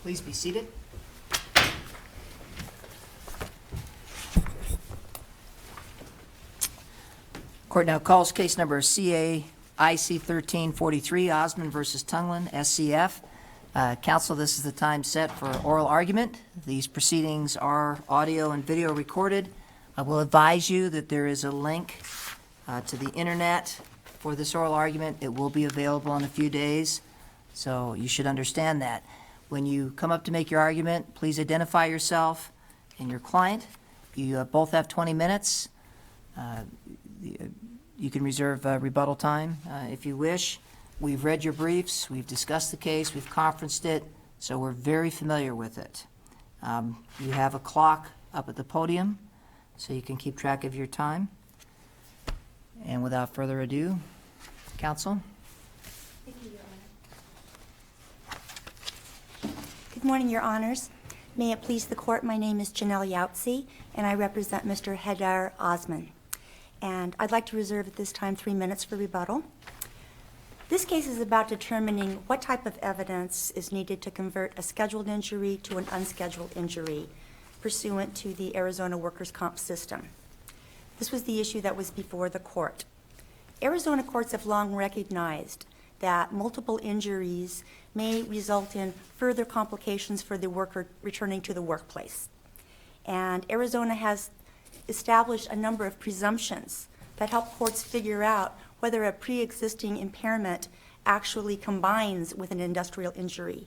Please be seated. Court now calls case number CA IC1343, Osmond versus Tunglen, SCF. Counsel, this is the time set for oral argument. These proceedings are audio and video recorded. I will advise you that there is a link to the internet for this oral argument. It will be available in a few days, so you should understand that. When you come up to make your argument, please identify yourself and your client. You both have 20 minutes. You can reserve rebuttal time if you wish. We've read your briefs, we've discussed the case, we've conferenced it, so we're very familiar with it. You have a clock up at the podium, so you can keep track of your time. And without further ado, counsel. Thank you, Your Honor. Good morning, Your Honors. May it please the Court, my name is Janelle Yautzi, and I represent Mr. Haidar Osman. And I'd like to reserve at this time 3 minutes for rebuttal. This case is about determining what type of evidence is needed to convert a scheduled injury to an unscheduled injury pursuant to the Arizona Workers' Comp system. This was the issue that was before the court. Arizona courts have long recognized that multiple injuries may result in further complications for the worker returning to the workplace. And Arizona has established a number of presumptions that help courts figure out whether a pre-existing impairment actually combines with an industrial injury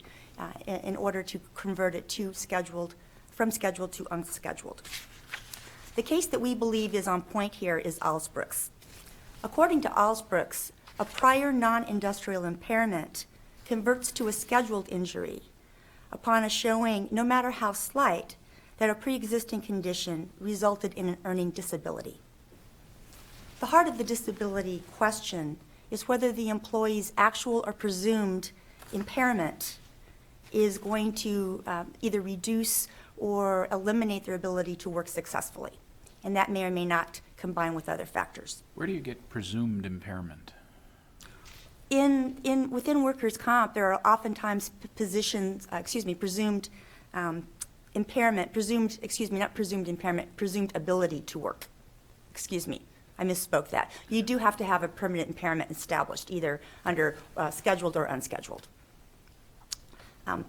in order to convert it to from scheduled to unscheduled. The case that we believe is on point here is Allsbrooks. According to Allsbrooks, a prior non-industrial impairment converts to a scheduled injury upon a showing, no matter how slight, that a pre-existing condition resulted in an earning disability. The heart of the disability question is whether the employee's actual or presumed impairment is going to either reduce or eliminate their ability to work successfully. And that may or may not combine with other factors. Where do you get presumed impairment? Within workers' comp, there are oftentimes presumed impairment, presumed ability to work. Excuse me, I misspoke that. You do have to have a permanent impairment established, either under scheduled or unscheduled.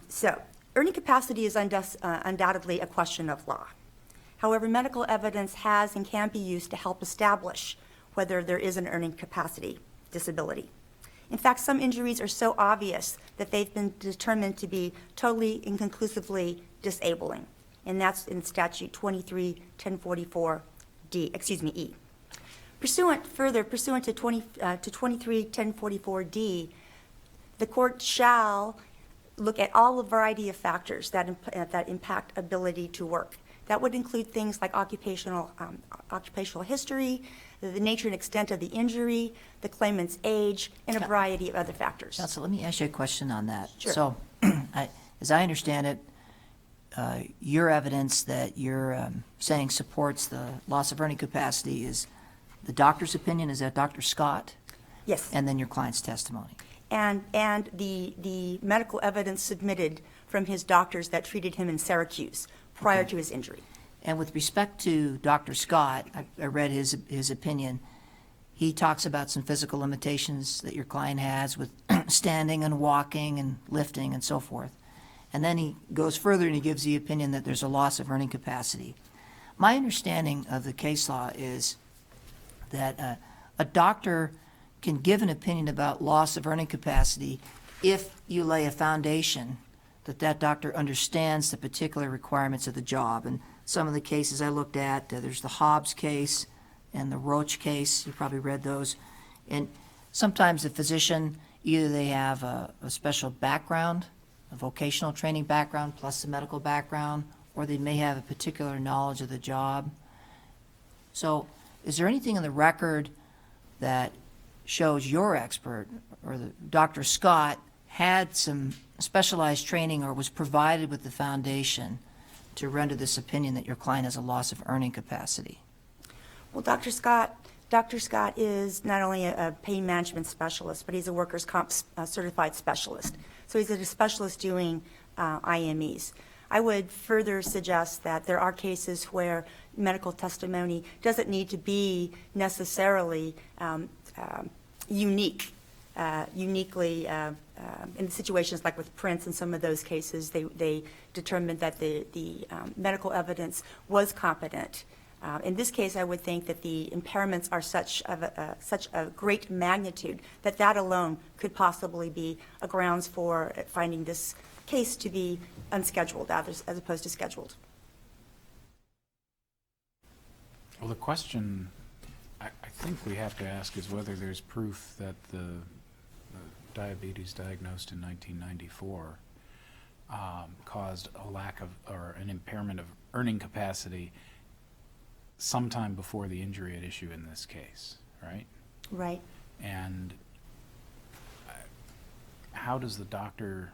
So, earning capacity is undoubtedly a question of law. However, medical evidence has and can be used to help establish whether there is an earning capacity disability. In fact, some injuries are so obvious that they've been determined to be totally and conclusively disabling, and that's in statute 23-1044 E. Pursuant to 23-1044 the court shall look at all a variety of factors that impact ability to work. That would include things like occupational history, the nature and extent of the injury, the claimant's age, and a variety of other factors. Counsel, let me ask you a question on that. Sure. So, as I understand it, your evidence that you're saying supports the loss of earning capacity is the doctor's opinion. Is that Dr. Scott? Yes. And then your client's testimony. And the medical evidence submitted from his doctors that treated him in Syracuse prior to his injury. And with respect to Dr. Scott, I read his opinion. He talks about some physical limitations that your client has with standing and walking and lifting and so forth. And then he goes further and he gives the opinion that there's a loss of earning capacity. My understanding of the case law is that a doctor can give an opinion about loss of earning capacity if you lay a foundation that doctor understands the particular requirements of the job. And some of the cases I looked at, there's the Hobbs case and the Roach case. You probably read those. And sometimes the physician, either they have a special background, a vocational training background plus the medical background, or they may have a particular knowledge of the job. So is there anything in the record that shows your expert or Dr. Scott had some specialized training or was provided with the foundation to render this opinion that your client has a loss of earning capacity? Well, Dr. Scott is not only a pain management specialist, but he's a workers' comp certified specialist. So he's a specialist doing IMEs. I would further suggest that there are cases where medical testimony doesn't need to be necessarily uniquely in situations like with Prince and some of those cases, they determined that the medical evidence was competent. In this case, I would think that the impairments are such a great magnitude that that alone could possibly be a grounds for finding this case to be unscheduled as opposed to scheduled. Well, the question I think we have to ask is whether there's proof that the diabetes diagnosed in 1994 caused a lack of or an impairment of earning capacity sometime before the injury at issue in this case, right? Right. And how does the doctor's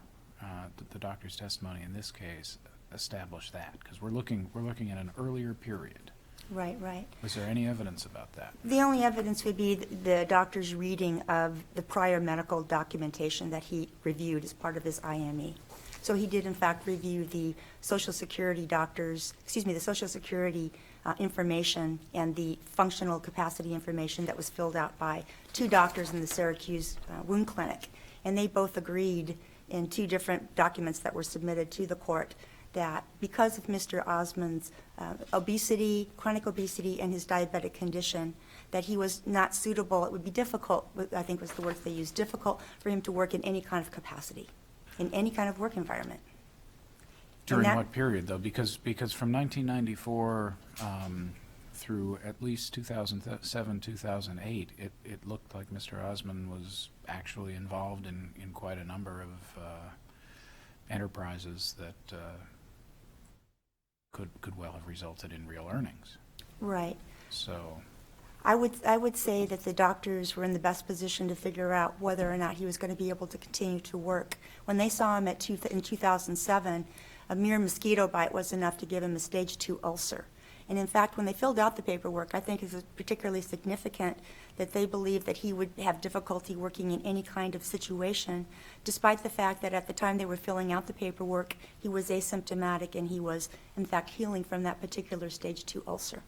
testimony in this case establish that? Because we're looking at an earlier period. Right, right. Was there any evidence about that? The only evidence would be the doctor's reading of the prior medical documentation that he reviewed as part of his IME. So he did in fact review the Social Security information and the functional capacity information that was filled out by two doctors in the Syracuse wound clinic. And they both agreed in two different documents that were submitted to the court that because of Mr. Osmond's obesity, chronic obesity, and his diabetic condition, that he was not suitable. It would be difficult, I think was the words they used, difficult for him to work in any kind of capacity, in any kind of work environment. During what period, though? Because from 1994 through at least 2007, 2008, it looked like Mr. Osmond was actually involved in quite a number of enterprises that could well have resulted in real earnings. Right. So I would say that the doctors were in the best position to figure out whether or not he was going to be able to continue to work. When they saw him in 2007, a mere mosquito bite was enough to give him a stage 2 ulcer. And in fact, when they filled out the paperwork, I think it's particularly significant that they believed that he would have difficulty working in any kind of situation, despite the fact that at the time they were filling out the paperwork, he was asymptomatic and he was, in fact, healing from that particular stage 2 ulcer.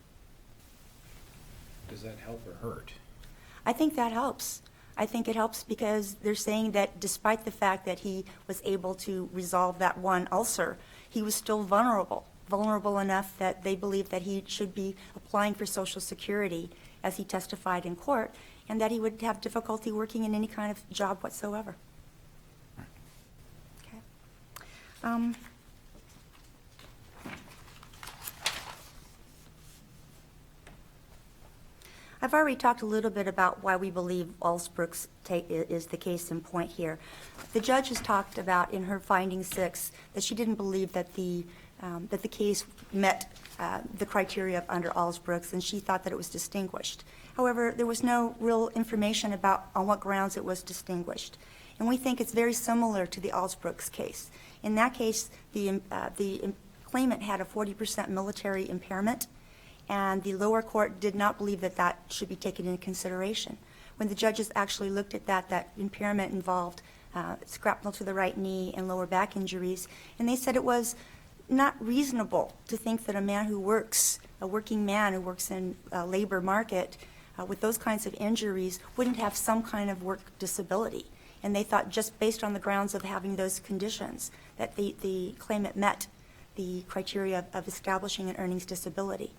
does that help or hurt? I think that helps. I think it helps because they're saying that despite the fact that he was able to resolve that one ulcer, he was still vulnerable enough that they believe that he should be applying for Social Security as he testified in court, and that he would have difficulty working in any kind of job whatsoever. Okay. I've already talked a little bit about why we believe Alsbrook's is the case in point here. The judge has talked about in her finding 6 that she didn't believe that the case met the criteria under Alsbrook's, and she thought that it was distinguished. However, there was no real information about on what grounds it was distinguished. And we think it's very similar to the Alsbrook's case. In that case, the claimant had a 40% military impairment, and the lower court did not believe that that should be taken into consideration. When the judges actually looked at that impairment involved shrapnel to the right knee and lower back injuries, and they said it was not reasonable to think that a working man who works in a labor market with those kinds of injuries wouldn't have some kind of work disability. And they thought just based on the grounds of having those conditions that the claimant met the criteria of establishing an earnings disability.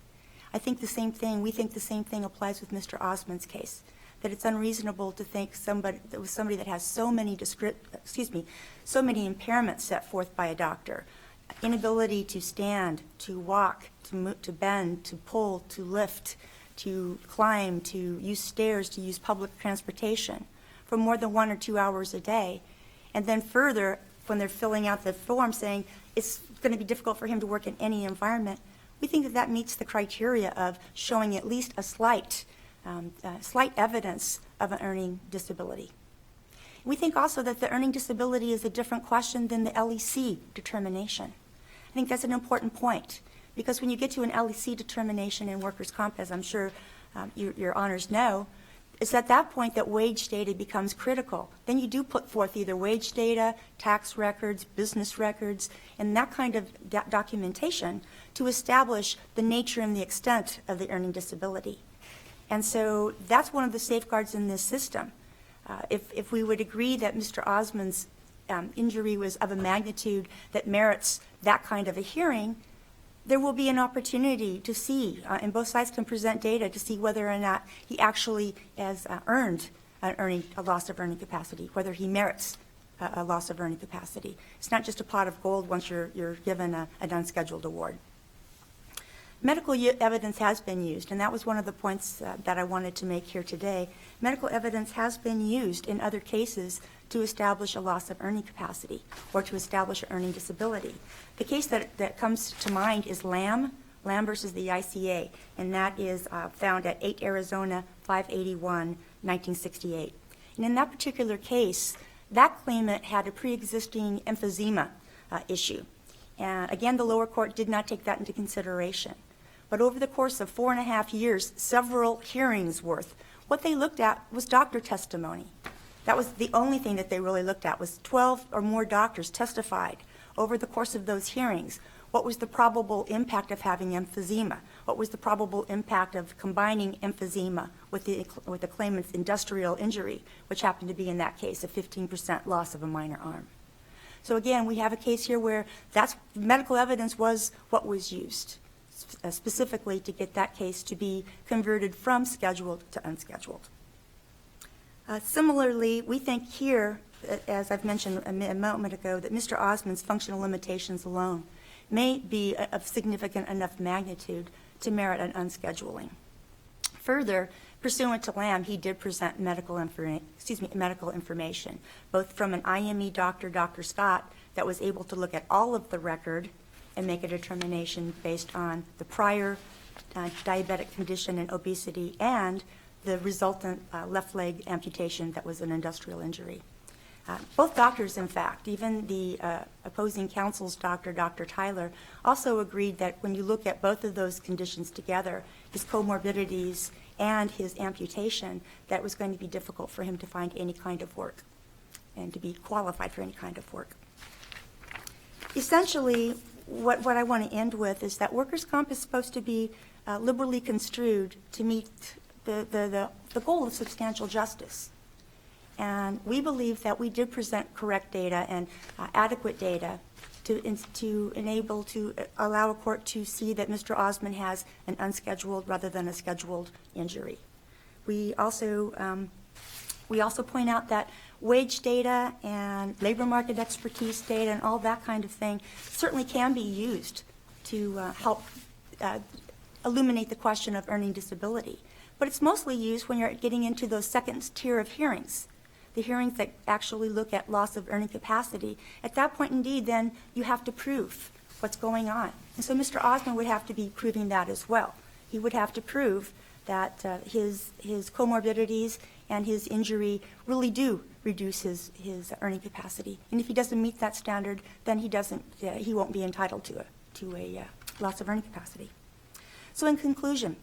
I think the same thing, we think the same thing applies with Mr. Osmond's case, that it's unreasonable to think somebody that has so many impairments set forth by a doctor, inability to stand, to walk, to bend, to pull, to lift, to climb, to use stairs, to use public transportation for more than 1 or 2 hours a day. And then further, when they're filling out the form saying it's going to be difficult for him to work in any environment, we think that that meets the criteria of showing at least a slight evidence of an earning disability. We think also that the earning disability is a different question than the LEC determination. I think that's an important point, because when you get to an LEC determination in workers' comp, as I'm sure your honors know, It's at that point that wage data becomes critical. Then you do put forth either wage data, tax records, business records, and that kind of documentation to establish the nature and the extent of the earning disability. And so that's one of the safeguards in this system. If we would agree that Mr. Osmond's injury was of a magnitude that merits that kind of a hearing, there will be an opportunity to see, and both sides can present data to see whether or not he actually has earned a loss of earning capacity, whether he merits a loss of earning capacity. It's not just a pot of gold once you're given an unscheduled award. Medical evidence has been used, and that was one of the points that I wanted to make here today. Medical evidence has been used in other cases to establish a loss of earning capacity or to establish an earning disability. The case that comes to mind is Lamb versus the ICA, and that is found at 8 Arizona 581, 1968. And in that particular case, that claimant had a pre-existing emphysema issue. And again, the lower court did not take that into consideration. But over the course of 4.5 years, several hearings worth, what they looked at was doctor testimony. That was the only thing that they really looked at, was 12 or more doctors testified over the course of those hearings. What was the probable impact of having emphysema? What was the probable impact of combining emphysema with the claimant's industrial injury, which happened to be in that case a 15% loss of a minor arm? So again, we have a case here where medical evidence was what was used, specifically to get that case to be converted from scheduled to unscheduled. Similarly, we think here, as I've mentioned a moment ago, that Mr. Osmond's functional limitations alone may be of significant enough magnitude to merit an unscheduling. Further, pursuant to Lamb, he did present medical information, both from an IME doctor, Dr. Scott, that was able to look at all of the record and make a determination based on the prior diabetic condition and obesity and the resultant left leg amputation that was an industrial injury. Both doctors, in fact, even the opposing counsel's doctor, Dr. Tyler, also agreed that when you look at both of those conditions together, his comorbidities and his amputation, that was going to be difficult for him to find any kind of work and to be qualified for any kind of work. Essentially, what I want to end with is that workers' comp is supposed to be liberally construed to meet the goal of substantial justice. And we believe that we did present correct data and adequate data to enable to allow a court to see that Mr. Osmond has an unscheduled rather than a scheduled injury. We also point out that wage data and labor market expertise data and all that kind of thing certainly can be used to help illuminate the question of earning disability. But it's mostly used when you're getting into those second tier of hearings, the hearings that actually look at loss of earning capacity. At that point, indeed, then you have to prove what's going on. And so Mr. Osmond would have to be proving that as well. He would have to prove that his comorbidities and his injury really do reduce his earning capacity. And if he doesn't meet that standard, then he won't be entitled to a loss of earning capacity. So in conclusion,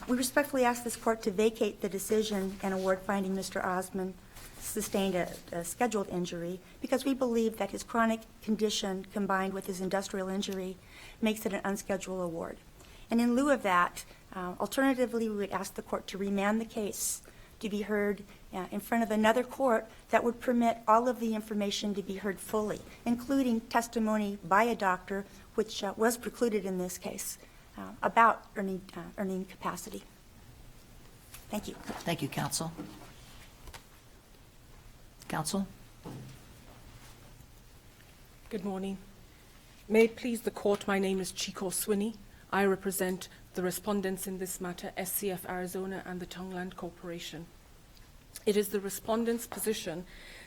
we respectfully ask this court to vacate the decision and award finding Mr. Osmond sustained a scheduled injury because we believe that his chronic condition combined with his industrial injury makes it an unscheduled award. And in lieu of that, alternatively, we would ask the court to remand the case to be heard in front of another court that would permit all of the information to be heard fully, including testimony by a doctor, which was precluded in this case, about earning capacity. Thank you. Thank you, counsel. Counsel? Good morning. May it please the court, my name is Chico Swinney. I represent the respondents in this matter, SCF Arizona and the Tongland Corporation. It is the respondent's position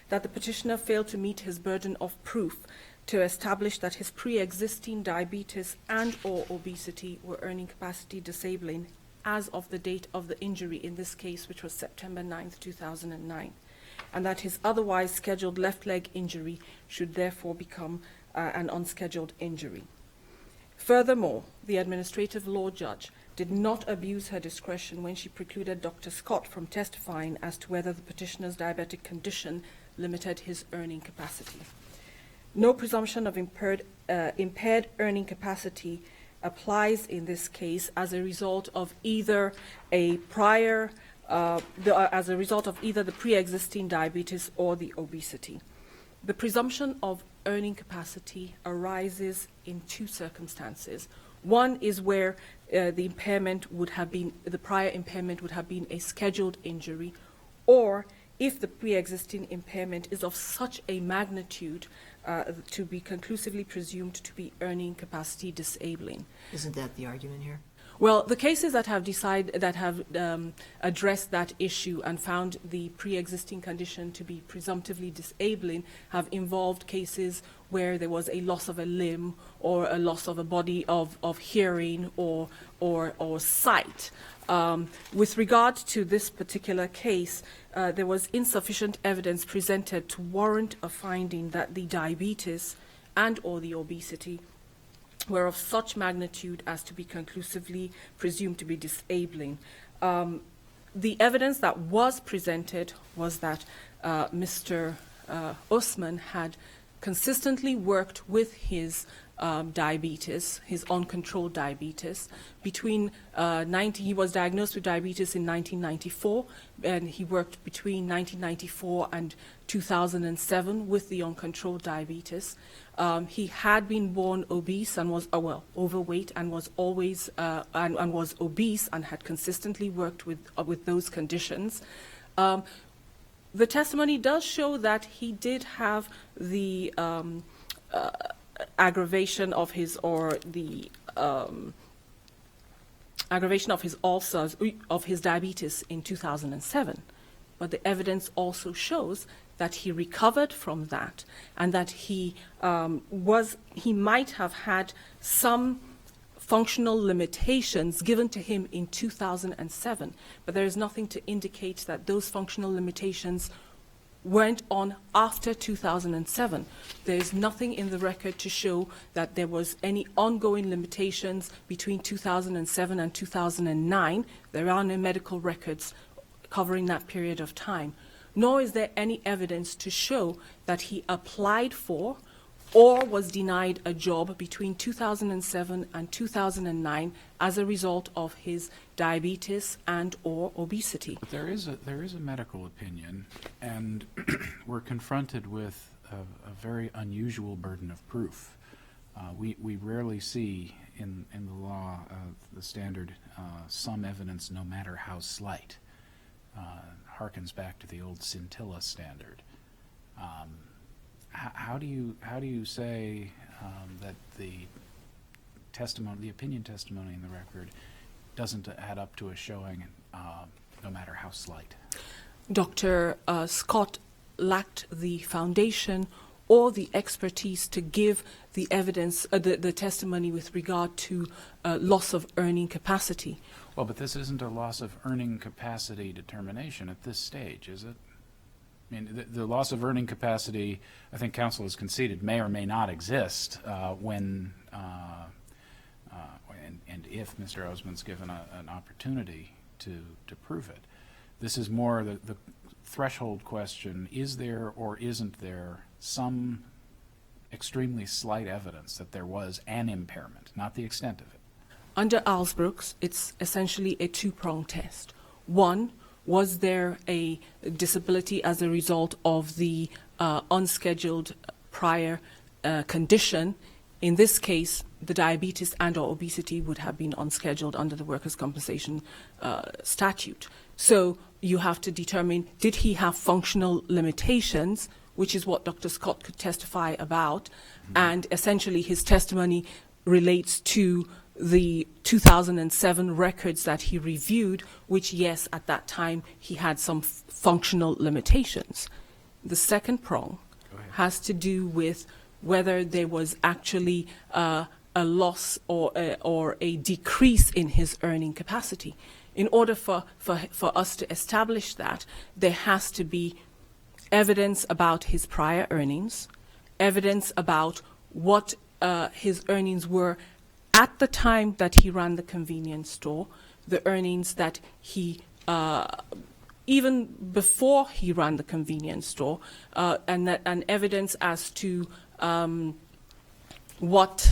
that the petitioner failed to meet his burden of proof to establish that his pre-existing diabetes and or obesity were earning capacity disabling as of the date of the injury in this case, which was September 9th, 2009, and that his otherwise scheduled left leg injury should therefore become an unscheduled injury. Furthermore, the administrative law judge did not abuse her discretion when she precluded Dr. Scott from testifying as to whether the petitioner's diabetic condition limited his earning capacity. No presumption of impaired earning capacity applies in this case as a result of either the pre-existing diabetes or the obesity. The presumption of earning capacity arises in two circumstances. One is where the prior impairment would have been a scheduled injury, or if the pre-existing impairment is of such a magnitude to be conclusively presumed to be earning capacity disabling. Isn't that the argument here? Well, the cases that have addressed that issue and found the pre-existing condition to be presumptively disabling have involved cases where there was a loss of a limb or a loss of a body of hearing or sight. With regard to this particular case, there was insufficient evidence presented to warrant a finding that the diabetes and or the obesity were of such magnitude as to be conclusively presumed to be disabling. The evidence that was presented was that Mr. Osman had consistently worked with his diabetes, his uncontrolled diabetes. He was diagnosed with diabetes in 1994, and he worked between 1994 and 2007 with the uncontrolled diabetes. He had been born obese and was overweight and was always and was obese and had consistently worked with those conditions. The testimony does show that he did have the aggravation of his ulcers of his diabetes in 2007, but the evidence also shows that he recovered from that and that he might have had some functional limitations given to him in 2007, but there is nothing to indicate that those functional limitations went on after 2007. There is nothing in the record to show that there was any ongoing limitations between 2007 and 2009. There are no medical records covering that period of time, nor is there any evidence to show that he applied for or was denied a job between 2007 and 2009 as a result of his diabetes and or obesity. But there is a medical opinion, and we're confronted with a very unusual burden of proof. We rarely see in the law the standard some evidence, no matter how slight, harkens back to the old scintilla standard. How do you say that the opinion testimony in the record doesn't add up to a showing, no matter how slight? Dr. Scott lacked the foundation or the expertise to give the evidence, the testimony with regard to loss of earning capacity. Well, but this isn't a loss of earning capacity determination at this stage, is it? I mean, the loss of earning capacity, I think counsel has conceded, may or may not exist when and if Mr. Osman's given an opportunity to prove it. This is more the threshold question: is there or isn't there some extremely slight evidence that there was an impairment, not the extent of it? Under Alsbrooks, it's essentially a two-pronged test. One, was there a disability as a result of the unscheduled prior condition? In this case, the diabetes and or obesity would have been unscheduled under the Workers' Compensation statute. So you have to determine, did he have functional limitations, which is what Dr. Scott could testify about, and essentially his testimony relates to the 2007 records that he reviewed, which, yes, at that time he had some functional limitations. The second prong has to do with whether there was actually a loss or a decrease in his earning capacity. In order for us to establish that, there has to be evidence about his prior earnings, evidence about what his earnings were at the time that he ran the convenience store, the earnings that he, even before he ran the convenience store, and evidence as to what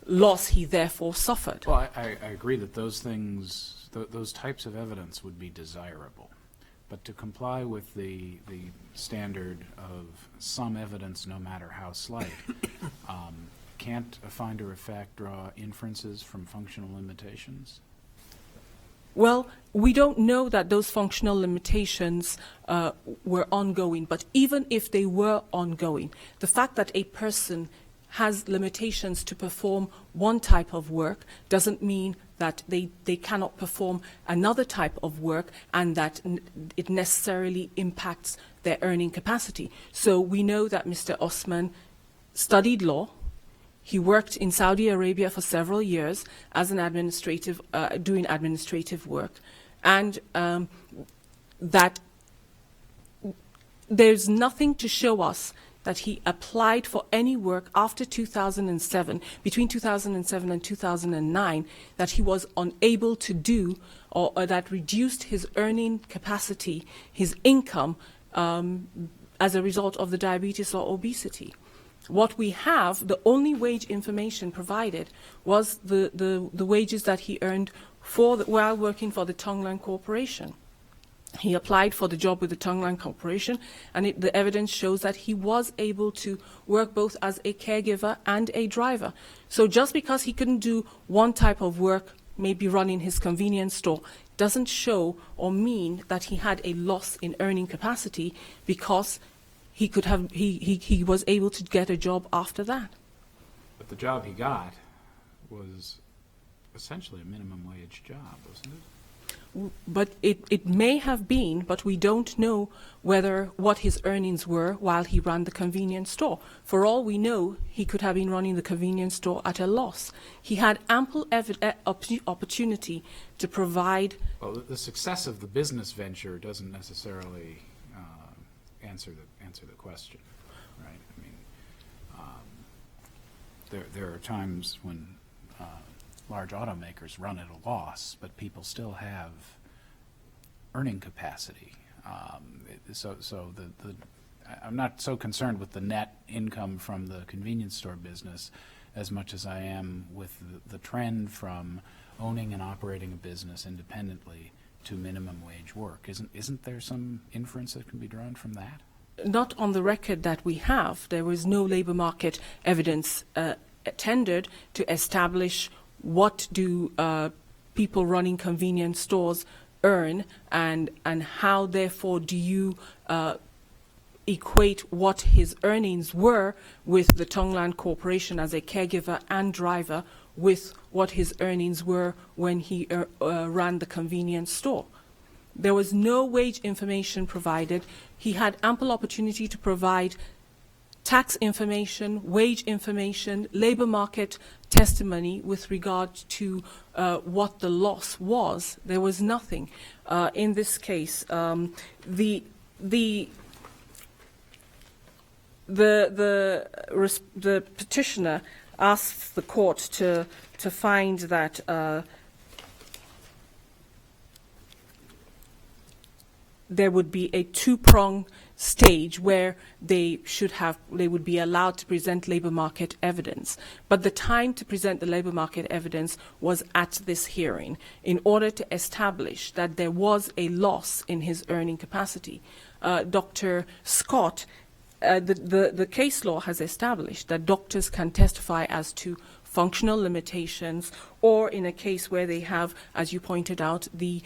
loss he therefore suffered. Well, I agree that those things, those types of evidence would be desirable. But to comply with the standard of some evidence, no matter how slight, can't a finder of fact draw inferences from functional limitations? Well, we don't know that those functional limitations were ongoing, but even if they were ongoing, the fact that a person has limitations to perform one type of work doesn't mean that they cannot perform another type of work and that it necessarily impacts their earning capacity. So we know that Mr. Osman studied law. He worked in Saudi Arabia for several years as an administrative, doing administrative work, and that there's nothing to show us that he applied for any work after 2007, between 2007 and 2009, that he was unable to do, or that reduced his earning capacity, his income, as a result of the diabetes or obesity. What we have, the only wage information provided, was the wages that he earned while working for the Tonglan Corporation. He applied for the job with the Tonglan Corporation, and the evidence shows that he was able to work both as a caregiver and a driver. So just because he couldn't do one type of work, maybe running his convenience store, doesn't show or mean that he had a loss in earning capacity, because he was able to get a job after that. But the job he got was essentially a minimum wage job, wasn't it? But it may have been, but we don't know what his earnings were while he ran the convenience store. For all we know, he could have been running the convenience store at a loss. He had ample opportunity to provide. Well, the success of the business venture doesn't necessarily answer the question, right? I mean, there are times when large automakers run at a loss, but people still have earning capacity. I'm not so concerned with the net income from the convenience store business as much as I am with the trend from owning and operating a business independently to minimum wage work. Isn't there some inference that can be drawn from that? Not on the record that we have. There was no labor market evidence tendered to establish what do people running convenience stores earn, and how therefore do you equate what his earnings were with the Tonglan Corporation as a caregiver and driver with what his earnings were when he ran the convenience store. There was no wage information provided. He had ample opportunity to provide tax information, wage information, labor market testimony with regard to what the loss was. There was nothing. In this case, the petitioner asks the court to find that there would be a two-pronged stage where they would be allowed to present labor market evidence. But the time to present the labor market evidence was at this hearing in order to establish that there was a loss in his earning capacity. Dr. Scott, the case law has established that doctors can testify as to functional limitations, or in a case where they have, as you pointed out, the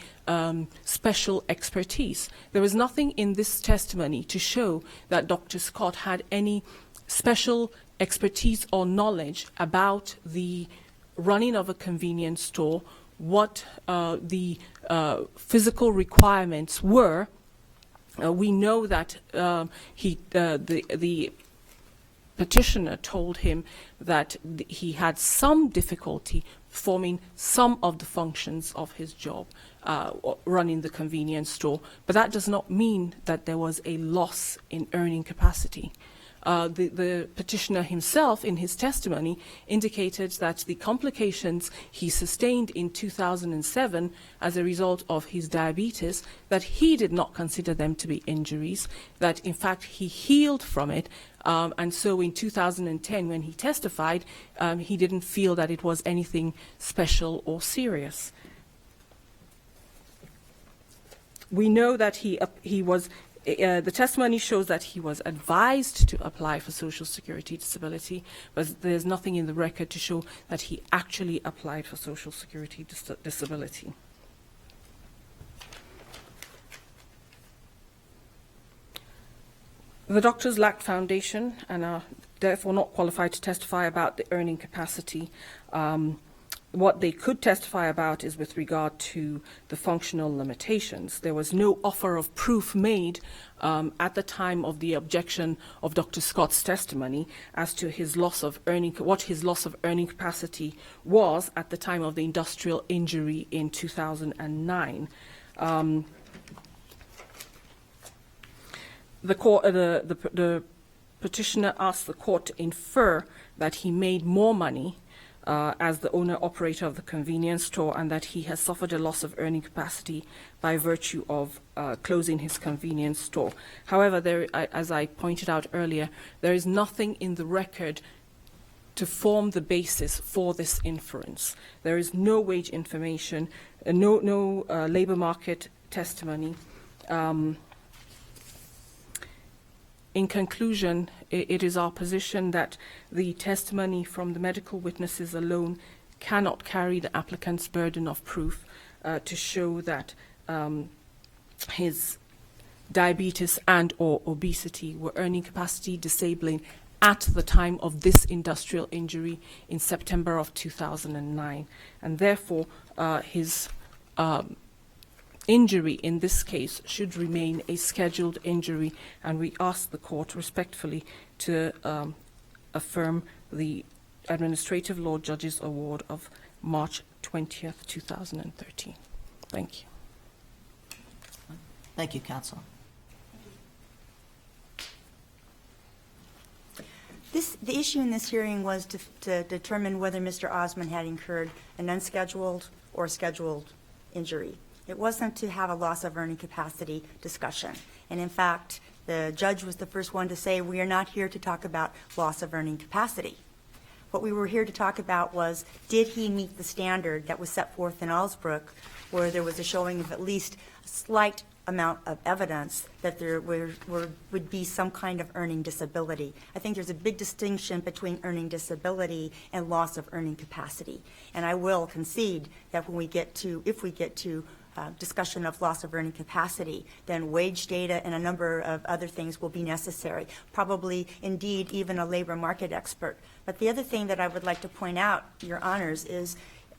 special expertise. There was nothing in this testimony to show that Dr. Scott had any special expertise or knowledge about the running of a convenience store, what the physical requirements were. We know that the petitioner told him that he had some difficulty performing some of the functions of his job, running the convenience store, but that does not mean that there was a loss in earning capacity. the petitioner himself, in his testimony, indicated that the complications he sustained in 2007 as a result of his diabetes, that he did not consider them to be injuries, that in fact he healed from it, and so in 2010, when he testified, he didn't feel that it was anything special or serious. We know that the testimony shows that he was advised to apply for Social Security disability, but there's nothing in the record to show that he actually applied for Social Security disability. The doctors lacked foundation and are therefore not qualified to testify about the earning capacity. What they could testify about is with regard to the functional limitations. There was no offer of proof made at the time of the objection of Dr. Scott's testimony as to his loss of earning, what his loss of earning capacity was at the time of the industrial injury in 2009. The petitioner asked the court to infer that he made more money as the owner-operator of the convenience store, and that he has suffered a loss of earning capacity by virtue of closing his convenience store. However, as I pointed out earlier, there is nothing in the record to form the basis for this inference. There is no wage information, no labor market testimony. In conclusion, it is our position that the testimony from the medical witnesses alone cannot carry the applicant's burden of proof to show that his diabetes and or obesity were earning capacity disabling at the time of this industrial injury in September of 2009. And therefore, his injury in this case should remain a scheduled injury, and we ask the court respectfully to affirm the Administrative Law Judge's Award of March 20th, 2013. Thank you. Thank you, counsel. The issue in this hearing was to determine whether Mr. Osmond had incurred an unscheduled or scheduled injury. It wasn't to have a loss of earning capacity discussion. And in fact, the judge was the first one to say, we are not here to talk about loss of earning capacity. What we were here to talk about was, did he meet the standard that was set forth in Allsbrook, where there was a showing of at least a slight amount of evidence that there would be some kind of earning disability. I think there's a big distinction between earning disability and loss of earning capacity. And I will concede that when we get to, if we get to discussion of loss of earning capacity, then wage data and a number of other things will be necessary, probably indeed even a labor market expert. But the other thing that I would like to point out, Your Honors, is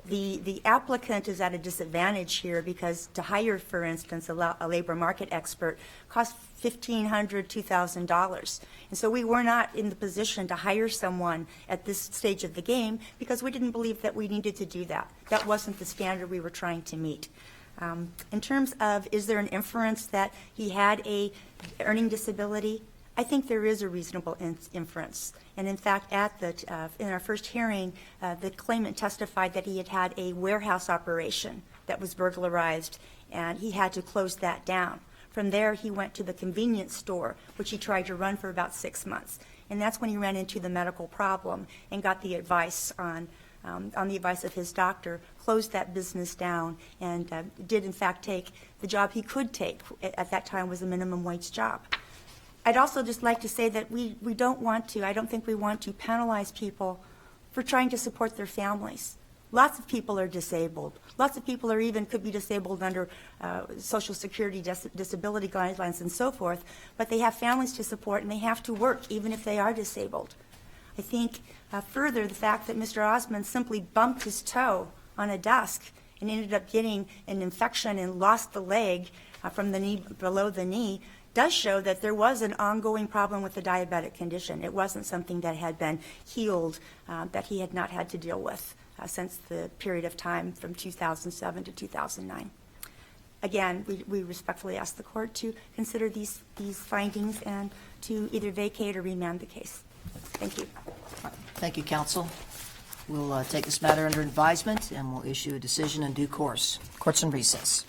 the applicant is at a disadvantage here because to hire, for instance, a labor market expert costs $1,500, $2,000. And so we were not in the position to hire someone at this stage of the game because we didn't believe that we needed to do that. That wasn't the standard we were trying to meet. In terms of, is there an inference that he had a earning disability? I think there is a reasonable inference. And in fact, at the in our first hearing, the claimant testified that he had had a warehouse operation that was burglarized, and he had to close that down. From there, he went to the convenience store, which he tried to run for about 6 months. And that's when he ran into the medical problem and got the advice on the advice of his doctor, closed that business down, and did in fact take the job he could take. At that time was a minimum wage job. I'd also just like to say that we don't want to, I don't think we want to penalize people for trying to support their families. Lots of people are disabled. Lots of people are even could be disabled under Social Security disability guidelines and so forth, but they have families to support and they have to work even if they are disabled. I think further, the fact that Mr. Osmond simply bumped his toe on a desk and ended up getting an infection and lost the leg from the knee, below the knee, does show that there was an ongoing problem with the diabetic condition. It wasn't something that had been healed, that he had not had to deal with since the period of time from 2007 to 2009. again, we respectfully ask the court to consider these findings and to either vacate or remand the case. Thank you. Thank you, counsel. We'll take this matter under advisement, and we'll issue a decision in due course. Court's in recess.